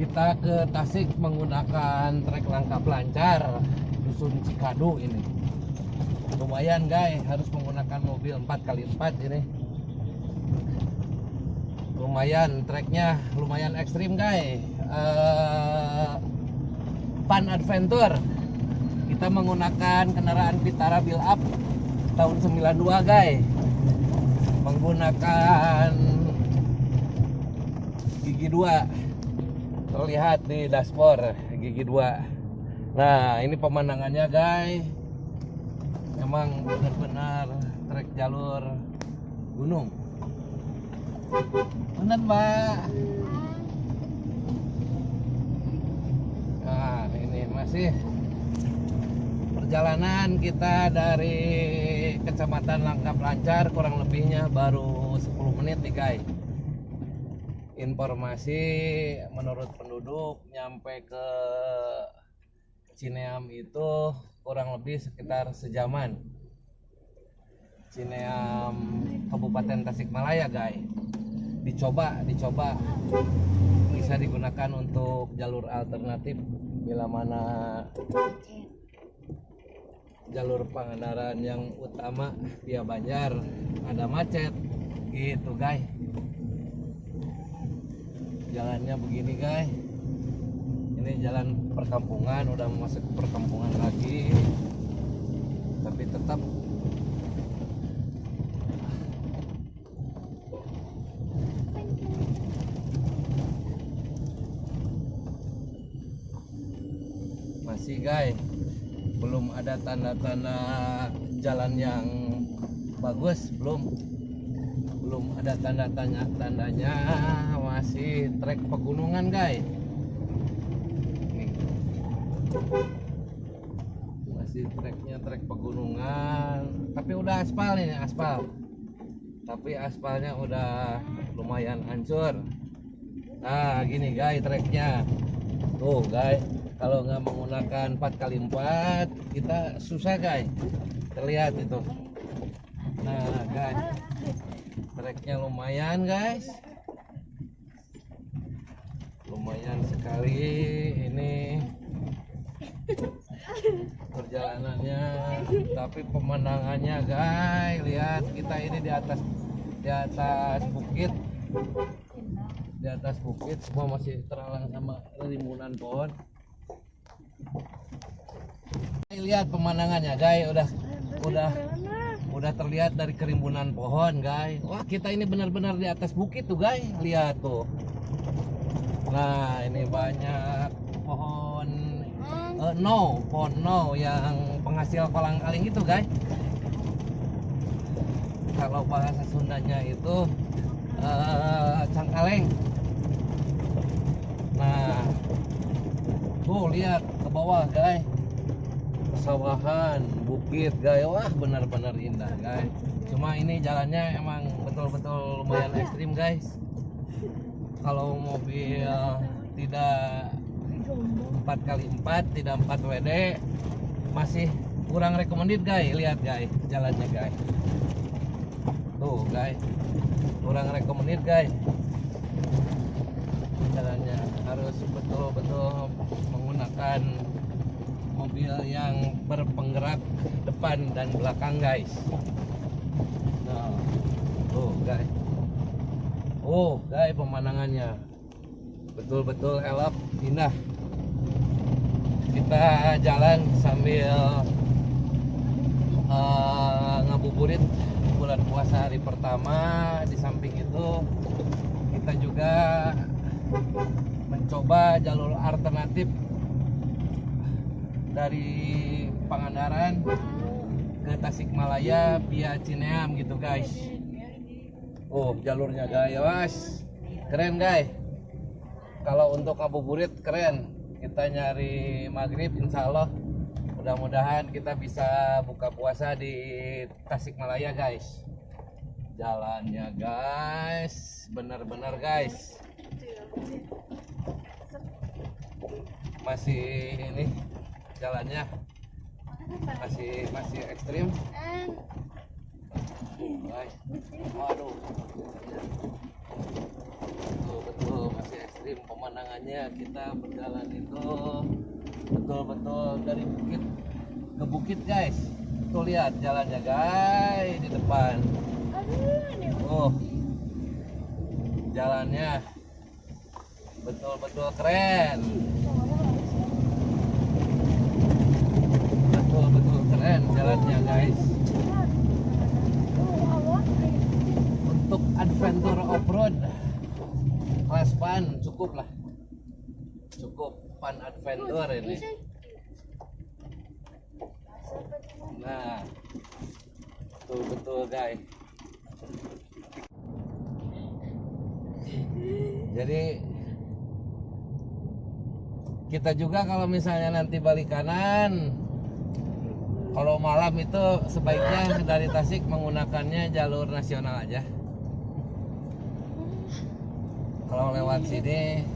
Kita ke Tasik menggunakan trek Langkap Lancar Dusun Cikadu ini. Lumayan guys, harus menggunakan mobil 4x4 ini. Lumayan, treknya lumayan ekstrim guys. Fun adventure. Kita menggunakan kendaraan Vitara Build Up tahun 92 guys. Menggunakan gigi 2. Terlihat di dashboard gigi 2. Nah, ini pemandangannya guys. Memang benar-benar trek jalur gunung. Benar, Mbak. Nah, ini masih perjalanan kita dari Kecamatan Langkap Lancar, kurang lebihnya baru 10 menit nih guys. Informasi menurut penduduk nyampe ke Cineam itu kurang lebih sekitar sejaman. Cineam Kabupaten Tasikmalaya guys. Dicoba bisa digunakan untuk jalur alternatif bila mana jalur Pangandaran yang utama via Banjar ada macet gitu guys. Jalannya begini guys. Ini jalan perkampungan, udah masuk ke perkampungan lagi, tapi tetap masih guys, belum ada tanda-tanda jalan yang bagus, belum ada tandanya, masih trek pegunungan guys. Masih treknya trek pegunungan, tapi udah aspal ini, tapi aspalnya udah lumayan hancur. Nah gini guys treknya tuh guys, kalau nggak menggunakan 4x4 kita susah guys, terlihat itu. Nah guys, treknya lumayan guys, lumayan sekali ini perjalanannya, tapi pemandangannya guys, lihat kita ini di atas bukit, semua masih terhalang sama rimbunan pohon. Lihat pemandangannya guys, udah terlihat dari kerimbunan pohon guys. Wah, kita ini benar-benar di atas bukit tuh guys, lihat tuh. Nah ini banyak pohon pohon yang penghasil kolang-kaling itu guys. Kalau bahasa Sundanya itu cangkaleng. Nah tuh lihat ke bawah guys, pesawahan, bukit guys. Wah benar-benar indah guys. Cuma ini jalannya emang betul-betul lumayan ekstrim guys. Kalau mobil tidak 4x4, tidak 4 WD, masih kurang recommended guys. Lihat guys jalannya guys, tuh guys, kurang recommended guys. Jalannya harus betul-betul menggunakan mobil yang berpenggerak depan dan belakang guys. Nah tuh guys, guys pemandangannya betul-betul elok, indah. Kita jalan sambil ngabuburit bulan puasa hari pertama. Di samping itu kita juga mencoba jalur alternatif dari Pangandaran ke Tasikmalaya via Cineam gitu guys. Jalurnya guys, keren guys. Kalau untuk ngabuburit keren. Kita nyari maghrib, insya Allah mudah-mudahan kita bisa buka puasa di Tasikmalaya guys. Jalannya guys, benar-benar guys, masih ini jalannya masih ekstrim guys. Waduh, betul masih ekstrim. pemandangannya. Kita berjalan itu betul-betul dari bukit ke bukit guys. Tuh lihat jalannya guys di depan. Jalannya betul-betul keren. Betul-betul keren jalannya guys. Untuk adventure off-road kelas fun cukup lah. Cukup fun adventure ini. Nah, betul-betul guys. Jadi kita juga kalau misalnya nanti balik kanan, kalau malam itu sebaiknya dari Tasik menggunakannya jalur nasional aja. Kalau lewat sini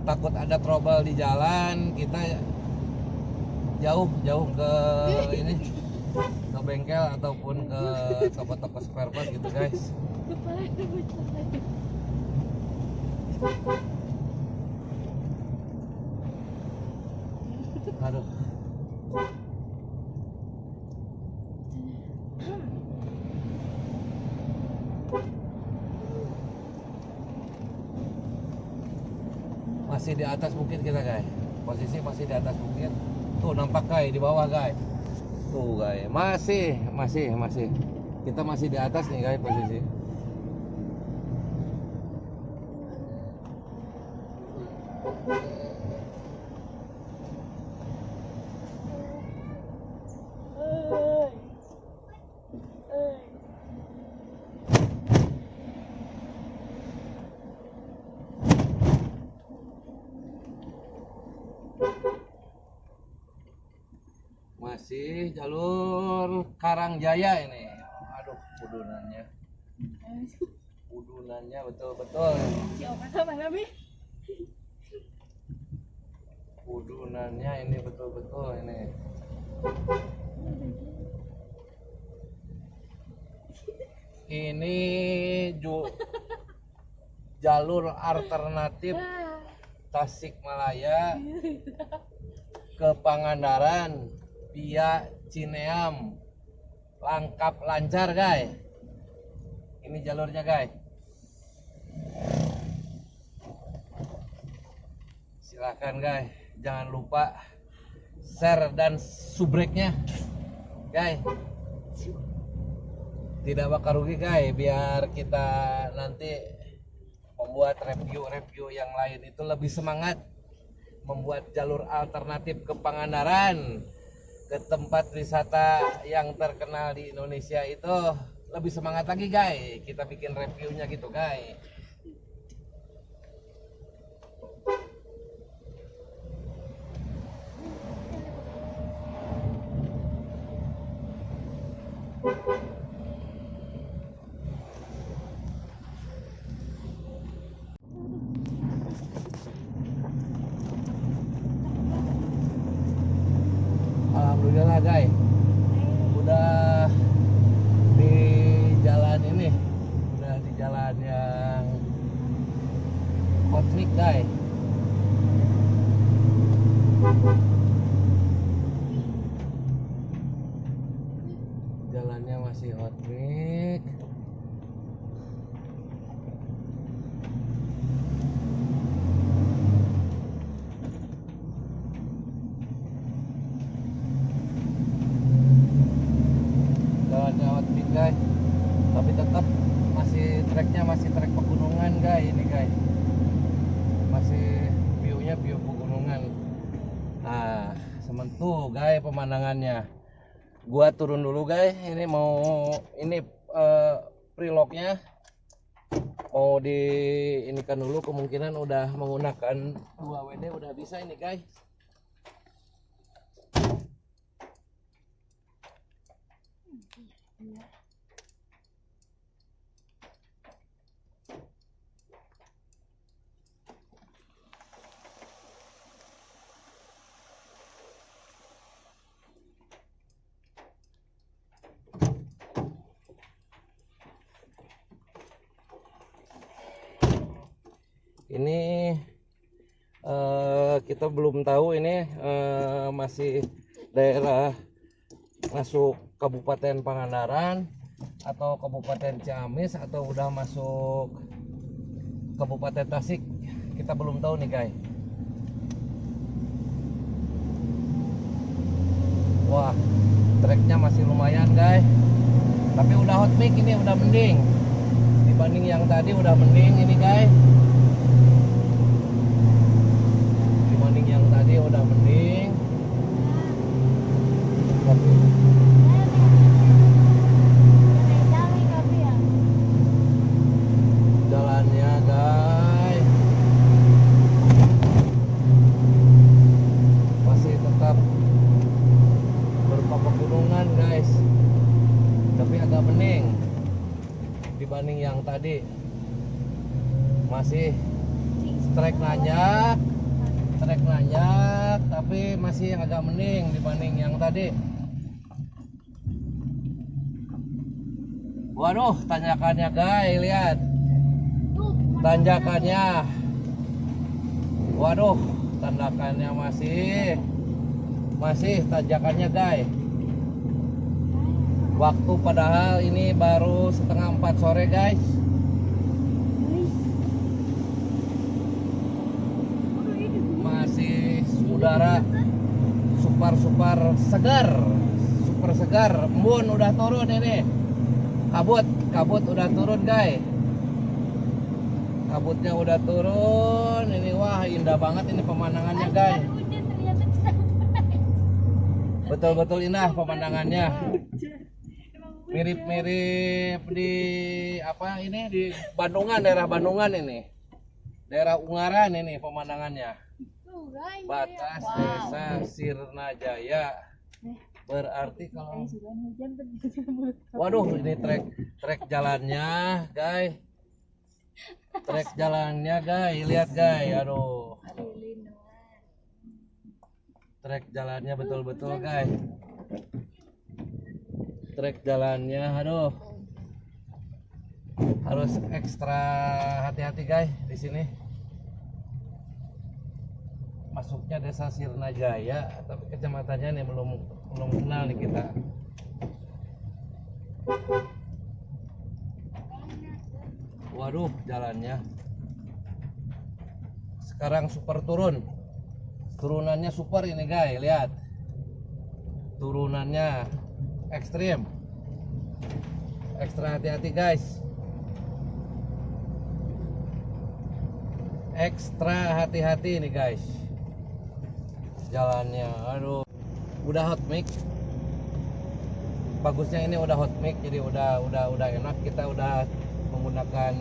takut ada trouble di jalan, kita jauh ke ini, ke bengkel ataupun ke toko-toko spare part gitu guys. Aduh. Masih di atas bukit kita guys. Posisi masih di atas bukit. Tuh nampak guys di bawah guys. Tuh guys, masih. Kita masih di atas nih guys posisi. Masih jalur Karangjaya ini. Aduh, udunannya betul-betul. Udunannya ini betul-betul ini. Ini jalur alternatif Tasikmalaya ke Pangandaran via Cineam, lengkap lancar guys. Ini jalurnya guys. Silahkan guys, jangan lupa share dan subscribe-nya guys. Tidak bakal rugi guys, biar kita nanti membuat review yang lain itu lebih semangat, membuat jalur alternatif ke Pangandaran, ke tempat wisata yang terkenal di Indonesia itu lebih semangat lagi guys. Kita bikin reviewnya gitu guys. Alhamdulillah guys, udah di jalan ini, udah di jalan yang hot mix guys. Jalannya masih hot mix. Jalannya hot mix guys, tapi tetap treknya masih trek pegunungan guys ini guys. Masih viewnya view pegunungan. Nah, sementu guys pemandangannya. Gua turun dulu guys, ini prelognya mau diinikan dulu, kemungkinan udah menggunakan 2WD udah bisa ini guys. Ini Kita belum tahu ini masih daerah masuk Kabupaten Pangandaran atau Kabupaten Ciamis atau udah masuk Kabupaten Tasik. Kita belum tahu nih guys. Wah, treknya masih lumayan guys, tapi udah hot mic, ini udah mending dibanding yang tadi. Udah mending ini guys, dibanding yang tadi udah mending. Tapi jalannya guys masih tetap berupa pegunungan guys, tapi agak bening dibanding yang tadi. Masih trek nanjak, tapi masih agak bening dibanding yang tadi. Waduh, tanjakannya guys, lihat tanjakannya. Waduh, tanjakannya masih tanjakannya guys. Waktu padahal ini baru setengah 4 sore guys. Masih udara super segar. Embun udah turun ini. Kabut udah turun guys. Kabutnya udah turun. Ini wah, indah banget ini pemandangannya guys. Betul-betul indah pemandangannya. Mirip-mirip di apa ini, di Bandungan, daerah Bandungan ini. Daerah Ungaran ini pemandangannya. Batas Desa Sirnajaya. Berarti kalau waduh, ini trek jalannya guys. Trek jalannya guys, lihat guys. Aduh. Trek jalannya betul-betul guys. Trek jalannya, aduh, harus ekstra hati-hati guys di sini. Masuknya Desa Sirnajaya, tapi kecamatannya nih belum kenal nih kita. Waduh, jalannya sekarang super turunannya super ini guys, lihat turunannya ekstrim, ekstra hati-hati guys, ekstra hati-hati nih guys jalannya. Aduh, udah hot mic, bagusnya ini udah hot mic, jadi udah enak. Kita udah menggunakan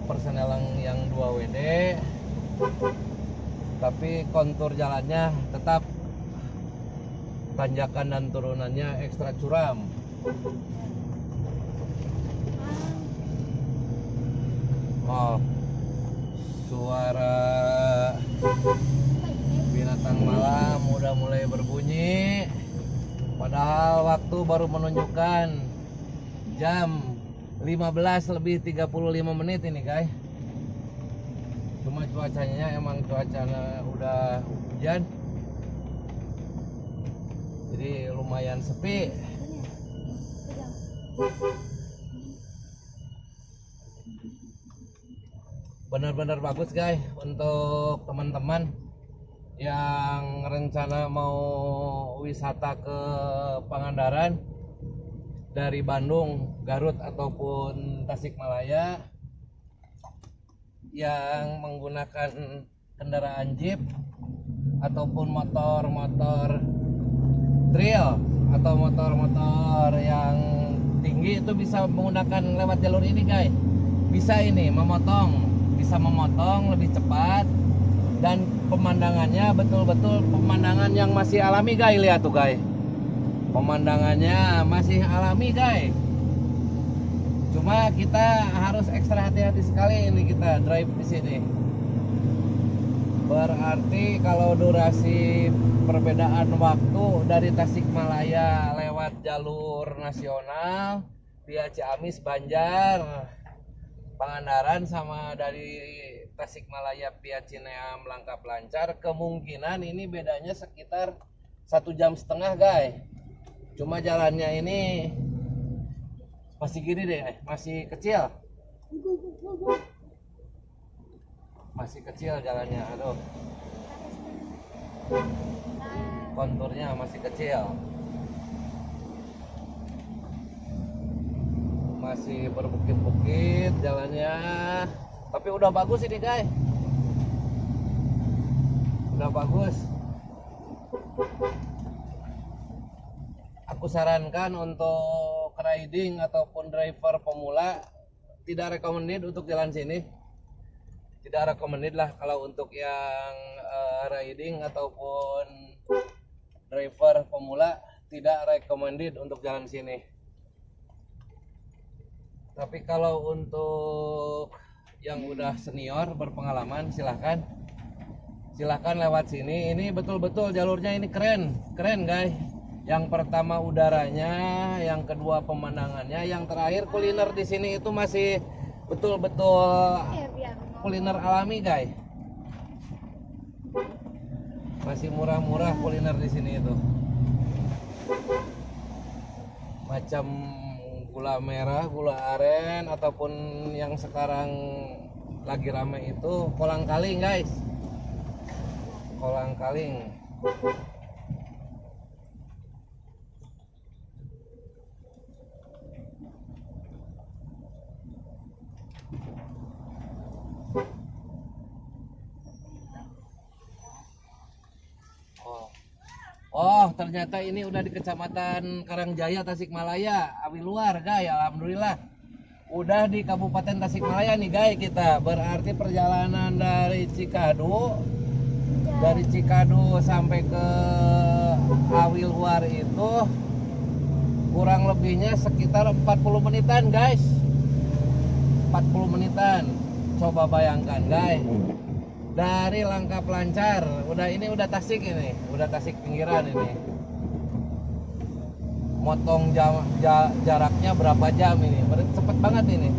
persenelang yang 2WD, tapi kontur jalannya tetap tanjakan dan turunannya ekstra curam. Oh, suara binatang malam udah mulai berbunyi, padahal waktu baru menunjukkan jam 15:35 ini guys. Cuma cuacanya emang udah hujan, jadi lumayan sepi. Benar-benar bagus guys untuk teman-teman yang rencana mau wisata ke Pangandaran dari Bandung, Garut ataupun Tasikmalaya, yang menggunakan kendaraan jeep ataupun motor trail atau motor yang tinggi, itu bisa menggunakan lewat jalur ini guys. Bisa memotong lebih cepat, dan pemandangannya betul-betul pemandangan yang masih alami guys. Lihat tuh guys, pemandangannya masih alami guys. Cuma kita harus ekstra hati-hati sekali ini kita drive di sini. Berarti kalau durasi perbedaan waktu dari Tasikmalaya lewat jalur nasional via Ciamis, Banjar, Pangandaran sama dari Tasikmalaya via Cineam Langkap lancar. Kemungkinan ini bedanya sekitar 1,5 jam guys. Cuma jalannya ini masih gini deh, masih kecil. Masih kecil jalannya, aduh. Konturnya masih kecil. Masih berbukit-bukit jalannya, tapi udah bagus ini guys, udah bagus. Aku sarankan untuk riding ataupun driver pemula tidak recommended untuk jalan sini, tidak recommended lah kalau untuk yang riding ataupun driver pemula, tidak recommended untuk jalan sini. Tapi kalau untuk yang udah senior berpengalaman silahkan lewat sini. Ini betul-betul jalurnya ini keren guys. Yang pertama udaranya, yang kedua pemandangannya, yang terakhir kuliner di sini itu masih betul-betul kuliner alami guys. Masih murah-murah kuliner di sini itu. Macam gula merah, gula aren, ataupun yang sekarang lagi rame itu kolang kaling guys, kolang kaling. Oh, ternyata ini udah di Kecamatan Karangjaya, Tasikmalaya, Awi Luar, guys. Alhamdulillah. Udah di Kabupaten Tasikmalaya nih, guys, kita. Berarti perjalanan dari Cikadu sampai ke Awi Luar itu kurang lebihnya sekitar 40 menitan, guys. 40 menitan. Coba bayangkan, guys. Dari Langkap lancar, udah Tasik ini, udah Tasik pinggiran ini. Motong jaraknya berapa jam ini? Berarti cepet banget ini.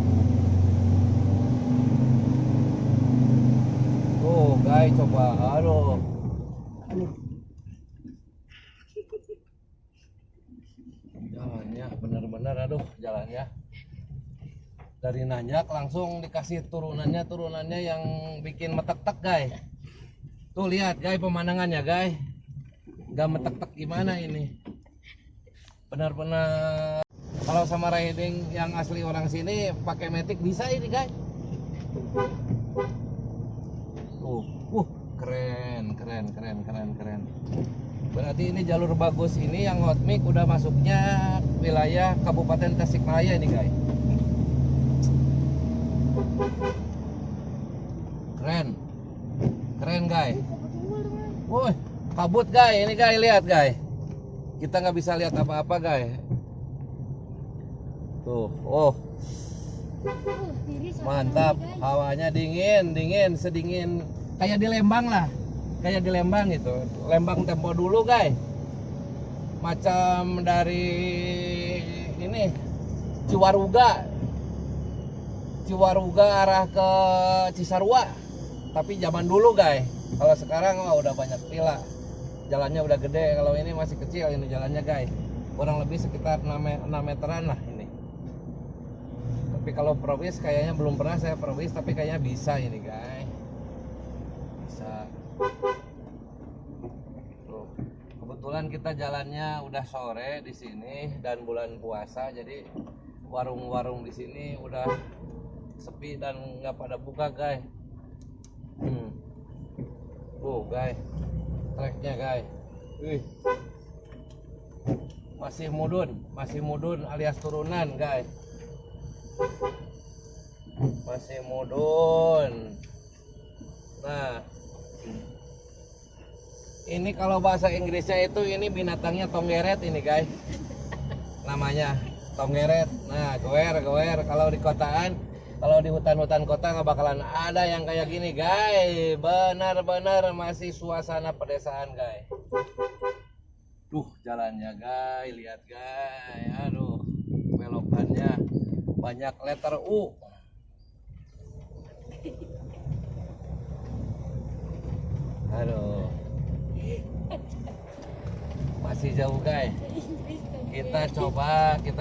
Tuh, guys, coba, aduh. Jalannya bener-bener, aduh, jalannya. Dari nanjak langsung dikasih turunannya yang bikin metek-tek guys. Tuh lihat guys pemandangannya guys, nggak metek-tek gimana ini. Benar-benar kalau sama riding yang asli orang sini pakai matic bisa ini guys. Tuh, keren. Berarti ini jalur bagus ini yang hot mix udah masuknya wilayah Kabupaten Tasikmalaya ini guys. Keren guys. Woi, kabut guys, ini guys, lihat guys. Kita nggak bisa lihat apa-apa guys. Tuh, mantap. Hawanya dingin, sedingin kayak di Lembang lah, kayak di Lembang gitu. Lembang tempo dulu guys. Macam dari ini Ciwaruga arah ke Cisarua, tapi zaman dulu guys. Kalau sekarang udah banyak villa, jalannya udah gede. Kalau ini masih kecil ini jalannya guys, kurang lebih sekitar 6 meteran lah ini. Tapi kalau Probis kayaknya belum pernah saya Probis, tapi kayaknya bisa ini guys, bisa. Tuh, kebetulan kita jalannya udah sore di sini dan bulan puasa, jadi warung-warung di sini udah sepi dan nggak pada buka guys. Guys, treknya guys, masih mudun alias turunan guys, masih mudun. Nah, ini kalau bahasa Inggrisnya itu ini binatangnya tonggeret ini guys, namanya tonggeret. Nah, goer kalau di kotaan. Kalau di hutan-hutan kota nggak bakalan ada yang kayak gini guys. Benar-benar masih suasana pedesaan guys. Tuh jalannya guys, lihat guys. Aduh, belokannya banyak letter U. masih jauh guys. Kita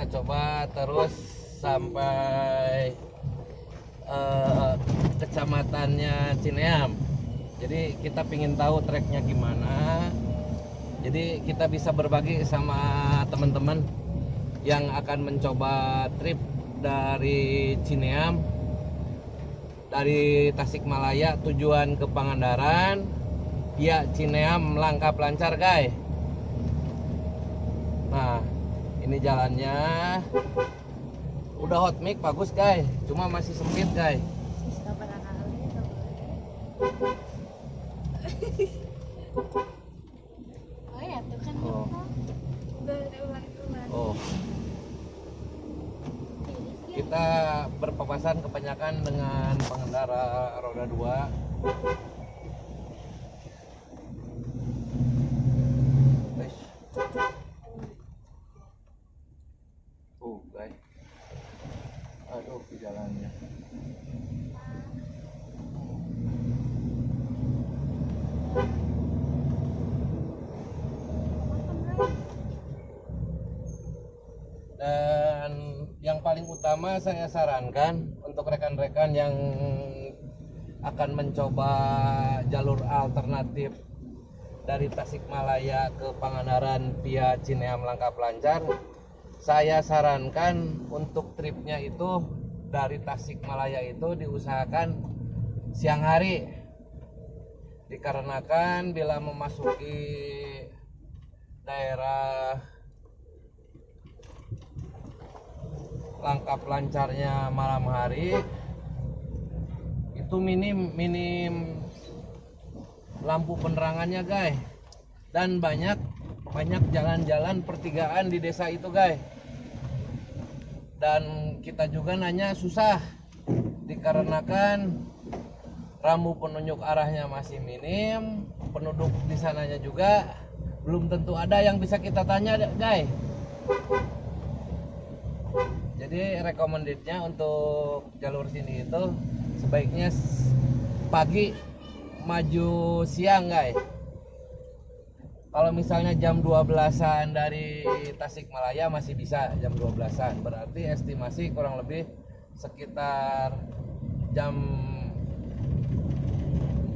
coba terus sampai kecamatannya Cineam. Jadi kita pingin tahu treknya gimana. Jadi kita bisa berbagi sama teman-teman yang akan mencoba trip dari Cineam, dari Tasikmalaya tujuan ke Pangandaran, ya Cineam langkap lancar guys. Nah ini jalannya udah hot mix bagus guys, cuma masih sempit guys. Oh ya tuh kan Oh. Oh. Kita berpapasan kebanyakan dengan pengendara roda 2. Tuh guys, aduh di jalannya. Dan yang paling utama saya sarankan untuk rekan-rekan yang akan mencoba jalur alternatif dari Tasikmalaya ke Pangandaran via Cineam langkap lancar, saya sarankan untuk tripnya itu dari Tasikmalaya itu diusahakan siang hari, dikarenakan bila memasuki daerah langkap lancarnya malam hari itu minim lampu penerangannya guys, dan banyak jalan-jalan pertigaan di desa itu guys. Dan kita juga nanya susah dikarenakan rambu penunjuk arahnya masih minim, penduduk di sananya juga belum tentu ada yang bisa kita tanya guys. Jadi recommendednya untuk jalur sini itu sebaiknya pagi maju siang guys. Kalau misalnya jam 12-an dari Tasikmalaya masih bisa jam 12-an, berarti estimasi kurang lebih sekitar jam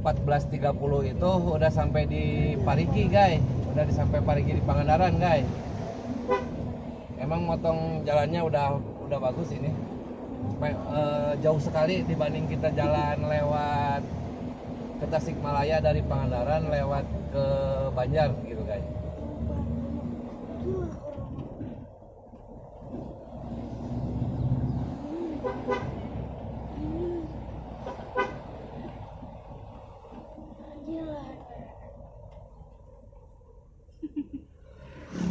14.30 itu udah sampai di Parigi guys, udah sampai Parigi di Pangandaran guys. Emang motong jalannya udah bagus ini, jauh sekali dibanding kita jalan lewat ke Tasikmalaya dari Pangandaran lewat ke Banjar gitu guys.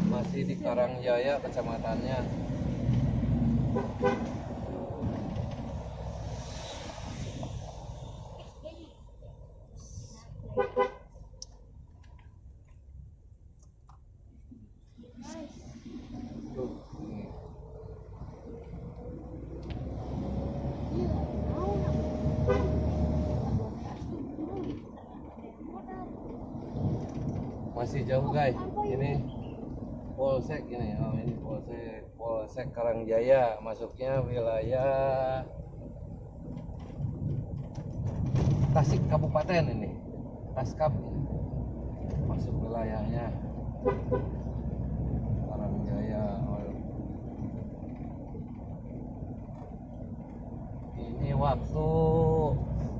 Masih di Karangjaya kecamatannya. Masih jauh guys, ini Polsek ini, oh ini Polsek Karangjaya, masuknya wilayah Tasik Kabupaten ini, Taskap ini. Masuk wilayahnya Karangjaya. Ini waktu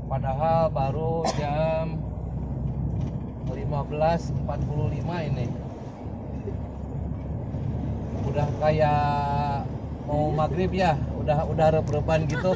padahal baru jam 15.45 ini. Udah kayak mau maghrib ya, udah rep-repan gitu.